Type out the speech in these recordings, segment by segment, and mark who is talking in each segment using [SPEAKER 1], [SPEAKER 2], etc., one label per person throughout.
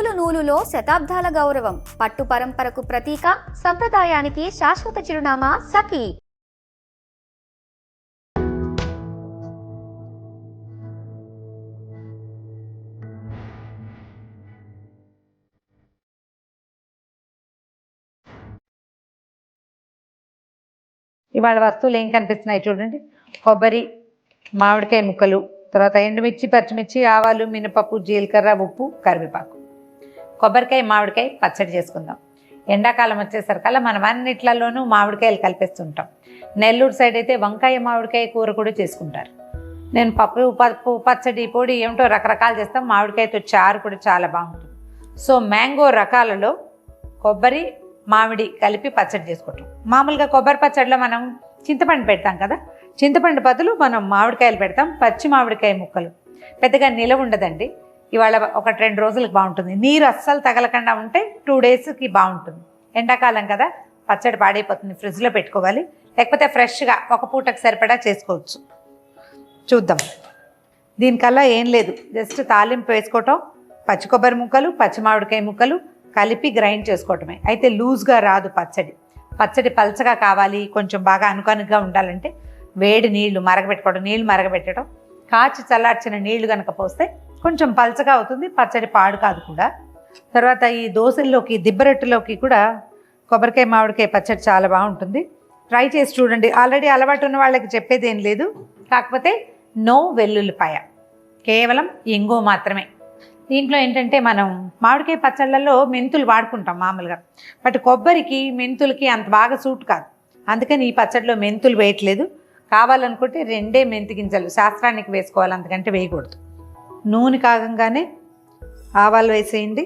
[SPEAKER 1] నూలు నూలులో శతాబ్దాల గౌరవం, పట్టు పరంపరకు ప్రతీక, సంప్రదాయానికి శాశ్వత చిరునామా సఖీ.
[SPEAKER 2] ఇవాళ వస్తువులు ఏం కనిపిస్తున్నాయి చూడండి. కొబ్బరి, మామిడికాయ ముక్కలు, తర్వాత ఎండుమిర్చి, పచ్చిమిర్చి, ఆవాలు, మినపప్పు, జీలకర్ర, ఉప్పు, కరివేపాకు. కొబ్బరికాయ మామిడికాయ పచ్చడి చేసుకుందాం. ఎండాకాలం వచ్చేసరికల్లా మనం అన్నిట్లలోనూ మామిడికాయలు కలిపేస్తుంటాం. నెల్లూరు సైడ్ అయితే వంకాయ మామిడికాయ కూర కూడా చేసుకుంటారు. నేను పప్పు పచ్చడి పొడి ఏమిటో రకరకాలు చేస్తాం. మామిడికాయతో చారు కూడా చాలా బాగుంటుంది. సో మ్యాంగో రకాలలో కొబ్బరి, మామిడి కలిపి పచ్చడి చేసుకుంటాం. మామూలుగా కొబ్బరి పచ్చడిలో మనం చింతపండు పెడతాం కదా, చింతపండు బదులు మనం మామిడికాయలు పెడతాం. పచ్చి మామిడికాయ ముక్కలు పెద్దగా నిలవ ఉండదండి. ఇవాళ 1-2 రోజులకు బాగుంటుంది. నీరు అస్సలు తగలకుండా ఉంటే 2 డేస్కి బాగుంటుంది. ఎండాకాలం కదా, పచ్చడి పాడైపోతుంది, ఫ్రిడ్జ్లో పెట్టుకోవాలి. లేకపోతే ఫ్రెష్గా ఒక పూటకు సరిపడా చేసుకోవచ్చు. చూద్దాం. దీనికల్లా ఏం లేదు, జస్ట్ తాలింపు వేసుకోవటం, పచ్చి కొబ్బరి ముక్కలు, పచ్చి మామిడికాయ ముక్కలు కలిపి గ్రైండ్ చేసుకోవటమే. అయితే లూజ్గా రాదు పచ్చడి పల్చగా కావాలి, కొంచెం బాగా అనుకనుగా ఉండాలంటే వేడి నీళ్లు మరగబెట్టడం, కాచి చల్లార్చిన నీళ్లు కనుక పోస్తే కొంచెం పల్చగా అవుతుంది, పచ్చడి పాడు కాదు కూడా. తర్వాత ఈ దోశల్లోకి, దిబ్బరొట్టులోకి కూడా కొబ్బరికాయ మామిడికాయ పచ్చడి చాలా బాగుంటుంది. ట్రై చేసి చూడండి. ఆల్రెడీ అలవాటు ఉన్న వాళ్ళకి చెప్పేది ఏం లేదు. కాకపోతే నో వెల్లుల్లిపాయ, కేవలం ఇంగు మాత్రమే. దీంట్లో ఏంటంటే మనం మామిడికాయ పచ్చళ్ళల్లో మెంతులు వాడుకుంటాం మామూలుగా, బట్ కొబ్బరికి మెంతులకి అంత బాగా సూట్ కాదు. అందుకని ఈ పచ్చడిలో మెంతులు వేయట్లేదు. కావాలనుకుంటే 2 మెంతి గింజలు శాస్త్రానికి వేసుకోవాలి, అంతకంటే వేయకూడదు. నూనె కాగంగానే ఆవాలు వేసేయండి.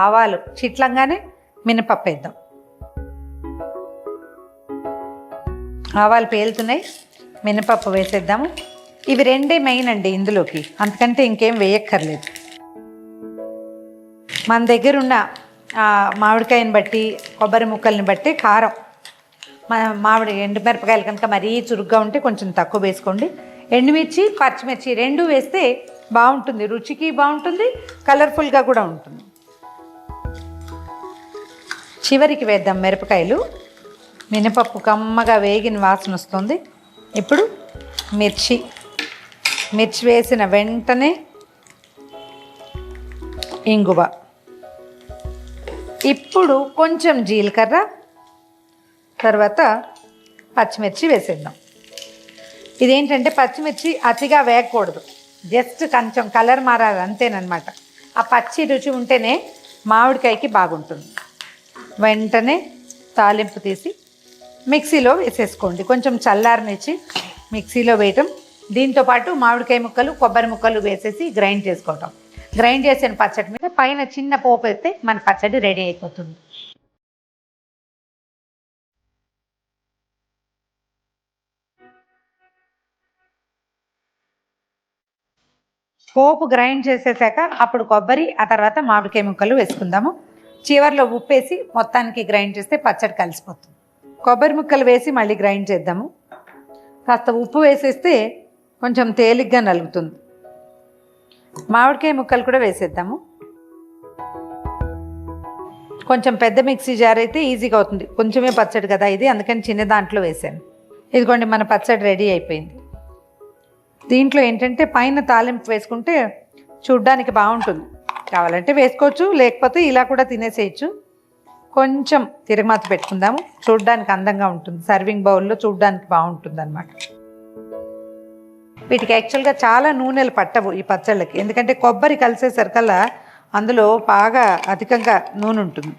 [SPEAKER 2] ఆవాలు చిట్లంగానే మినపప్పు వేద్దాం. ఆవాలు పేలుతున్నాయి, మినపప్పు వేసేద్దాము. ఇవి 2 మెయిన్ అండి ఇందులోకి, అంతకంటే ఇంకేం వేయక్కర్లేదు. మన దగ్గర ఉన్న మామిడికాయని బట్టి, కొబ్బరి ముక్కల్ని బట్టి కారం, మామిడి ఎండుమిరపకాయలు కనుక మరీ చురుగ్గా ఉంటే కొంచెం తక్కువ వేసుకోండి. ఎండుమిర్చి, పచ్చిమిర్చి 2 వేస్తే బాగుంటుంది, రుచికి బాగుంటుంది, కలర్ఫుల్గా కూడా ఉంటుంది. చివరికి వేద్దాం మిరపకాయలు. మినపప్పు కమ్మగా వేగిన వాసన వస్తుంది. ఇప్పుడు మిర్చి వేసిన వెంటనే ఇంగువ, ఇప్పుడు కొంచెం జీలకర్ర, తర్వాత పచ్చిమిర్చి వేసేద్దాం. ఇదేంటంటే పచ్చిమిర్చి అతిగా వేయకూడదు, జస్ట్ కొంచెం కలర్ మారాలి అంతేనమాట. ఆ పచ్చి రుచి ఉంటేనే మామిడికాయకి బాగుంటుంది. వెంటనే తాలింపు తీసి మిక్సీలో వేసేసుకోండి. కొంచెం చల్లారనిచ్చి మిక్సీలో వేయటం, దీంతోపాటు మామిడికాయ ముక్కలు, కొబ్బరి ముక్కలు వేసేసి గ్రైండ్ చేసుకోవటం. గ్రైండ్ చేసిన పచ్చడి మీద పైన చిన్న పోపు వేస్తే మన పచ్చడి రెడీ అయిపోతుంది. పోపు గ్రైండ్ చేసేసాక అప్పుడు కొబ్బరి, ఆ తర్వాత మామిడికాయ ముక్కలు వేసుకుందాము. చివరిలో ఉప్పు వేసి మొత్తానికి గ్రైండ్ చేస్తే పచ్చడి కలిసిపోతుంది. కొబ్బరి ముక్కలు వేసి మళ్ళీ గ్రైండ్ చేద్దాము. కాస్త ఉప్పు వేసేస్తే కొంచెం తేలిగ్గా నలుగుతుంది. మామిడికాయ ముక్కలు కూడా వేసేద్దాము. కొంచెం పెద్ద మిక్సీ జార్ అయితే ఈజీగా అవుతుంది, కొంచెమే పచ్చడి కదా ఇది, అందుకని చిన్న దాంట్లో వేసాను. ఇదిగోండి, మన పచ్చడి రెడీ అయిపోయింది. దీంట్లో ఏంటంటే పైన తాలింపు వేసుకుంటే చూడ్డానికి బాగుంటుంది. కావాలంటే వేసుకోవచ్చు, లేకపోతే ఇలా కూడా తినేసేయచ్చు. కొంచెం తిరగమాత పెట్టుకుందాము, చూడ్డానికి అందంగా ఉంటుంది. సర్వింగ్ బౌల్లో చూడ్డానికి బాగుంటుంది అన్నమాట. వీటికి యాక్చువల్గా చాలా నూనెలు పట్టవు ఈ పచ్చళ్ళకి, ఎందుకంటే కొబ్బరి కలిసేసరికల్లా అందులో బాగా అధికంగా నూనె ఉంటుంది.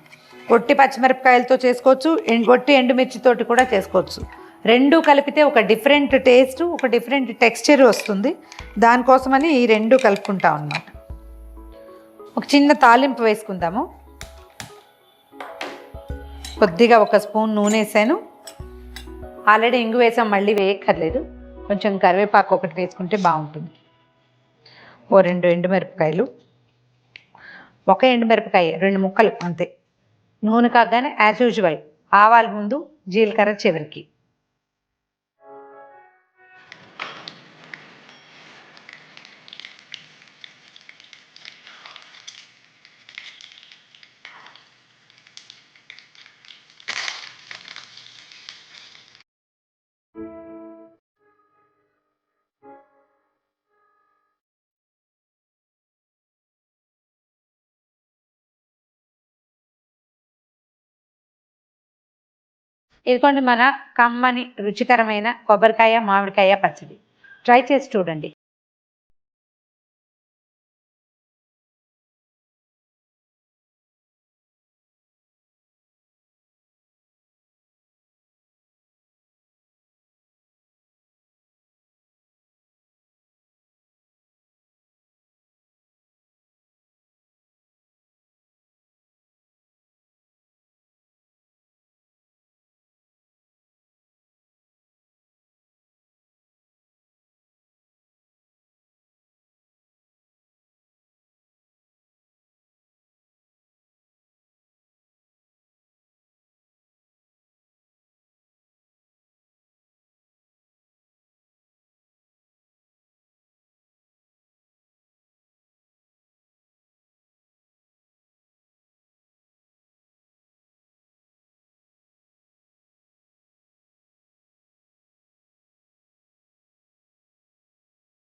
[SPEAKER 2] ఒట్టి పచ్చిమిరపకాయలతో చేసుకోవచ్చు, ఒట్టి ఎండుమిర్చితోటి కూడా చేసుకోవచ్చు. 2 కలిపితే ఒక డిఫరెంట్ టేస్ట్, ఒక డిఫరెంట్ టెక్స్చర్ వస్తుంది. దానికోసమని ఈ 2 కలుపుకుంటాం అన్నమాట. ఒక చిన్న తాలింపు వేసుకుందాము. కొద్దిగా 1 స్పూన్ నూనె వేసాను. ఆల్రెడీ ఇంగు వేసాం, మళ్ళీ వేయక్కర్లేదు. కొంచెం కరివేపాకు 1 వేసుకుంటే బాగుంటుంది. 2 ఎండుమిరపకాయలు, 1 ఎండుమిరపకాయ 2 ముక్కలు అంతే. నూనె కాగానే యాజ్ యూజువల్ ఆవాలు ముందు, జీలకర్ర చివరికి. ఇదిగోండి మన కమ్మని రుచికరమైన కొబ్బరికాయ మామిడికాయ పచ్చడి. ట్రై చేసి చూడండి.